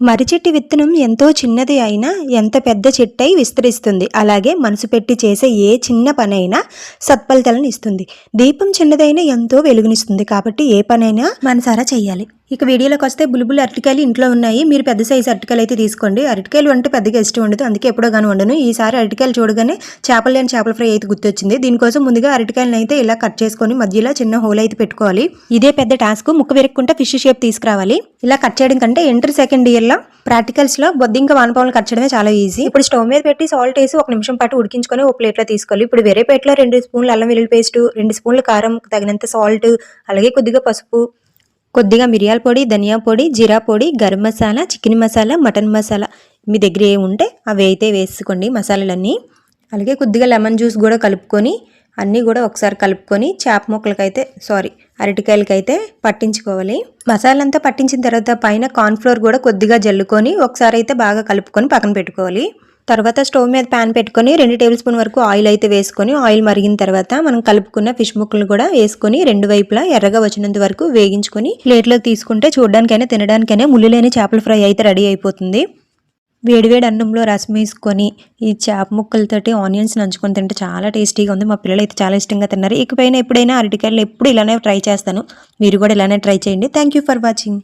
మర్రి చెట్టు విత్తనం ఎంతో చిన్నది అయినా ఎంత పెద్ద చెట్టై విస్తరిస్తుంది. అలాగే మనసు పెట్టి చేసే ఏ చిన్న పనైనా సత్ఫలితాలను ఇస్తుంది. దీపం చిన్నదైనా ఎంతో వెలుగునిస్తుంది. కాబట్టి ఏ పనైనా మనసారా చెయ్యాలి. ఇక వీడియోలోకి వస్తే బుల్బుల్ అరటికాయలు ఇంట్లో ఉన్నాయి. మీరు పెద్ద సైజు అరటికాయలు అయితే తీసుకోండి. అరటికాయలు అంటే పెద్దగా ఇష్టం ఉండదు, అందుకే ఎప్పుడో కానీ వండను. ఈసారి అరటికాయలు చూడగానే చేపలు లేని చేపల ఫ్రై అయితే గుర్తొచ్చింది. దీనికోసం ముందుగా అరటికాయలను అయితే ఇలా కట్ చేసుకొని మధ్యలో చిన్న హోల్ అయితే పెట్టుకోవాలి. ఇదే పెద్ద టాస్క్. ముక్క విరక్కుంటే ఫిష్ షేప్ తీసుకురావాలి. ఇలా కట్ చేయడం కంటే ఇంటర్ సెకండ్ ఇయర్ లో ప్రాక్టికల్స్ లో బొద్దింక వానపాములు కట్ చేయడమే చాలా ఈజీ. ఇప్పుడు స్టవ్ మీద పెట్టి సాల్ట్ వేసి 1 నిమిషం పాటు ఉడికించుకొని ఒక ప్లేట్ లో తీసుకోవాలి. ఇప్పుడు వేరే ప్లేట్ లో 2 స్పూన్లు అల్లం వెల్లుల్లి పేస్ట్, 2 స్పూన్లు కారం, తగినంత సాల్ట్, అలాగే కొద్దిగా పసుపు, కొద్దిగా మిరియాల పొడి, ధనియా పొడి, జీరా పొడి, గరం మసాలా, చికెన్ మసాలా, మటన్ మసాలా మీ దగ్గర ఏ ఉంటే అవి అయితే వేసుకోండి మసాలాలన్నీ. అలాగే కొద్దిగా లెమన్ జ్యూస్ కూడా కలుపుకొని అన్నీ కూడా ఒకసారి కలుపుకొని చేప ముక్కలకైతే అరటికాయలకైతే పట్టించుకోవాలి. మసాలా అంతా పట్టించిన తర్వాత పైన కార్న్ఫ్లోర్ కూడా కొద్దిగా జల్లుకొని ఒకసారి అయితే బాగా కలుపుకొని పక్కన పెట్టుకోవాలి. తర్వాత స్టవ్ మీద ప్యాన్ పెట్టుకొని 2 టేబుల్ స్పూన్ వరకు ఆయిల్ అయితే వేసుకొని ఆయిల్ మరిగిన తర్వాత మనం కలుపుకున్న ఫిష్ ముక్కలు కూడా వేసుకొని 2 వైపులా ఎర్రగా వచ్చినంత వరకు వేగించుకొని ప్లేట్లోకి తీసుకుంటే చూడడానికైనా తినడానికైనా ముళ్ళు లేని చేపల ఫ్రై అయితే రెడీ అయిపోతుంది. వేడివేడి అన్నంలో రసం వేసుకొని ఈ చేప ముక్కలతోటి ఆనియన్స్ నంచుకొని తింటే చాలా టేస్టీగా ఉంది. మా పిల్లలు అయితే చాలా ఇష్టంగా తిన్నారు. ఇకపైన ఎప్పుడైనా అరటికాయలు ఎప్పుడు ఇలానే ట్రై చేస్తాను. మీరు కూడా ఇలానే ట్రై చేయండి. Thank you for watching.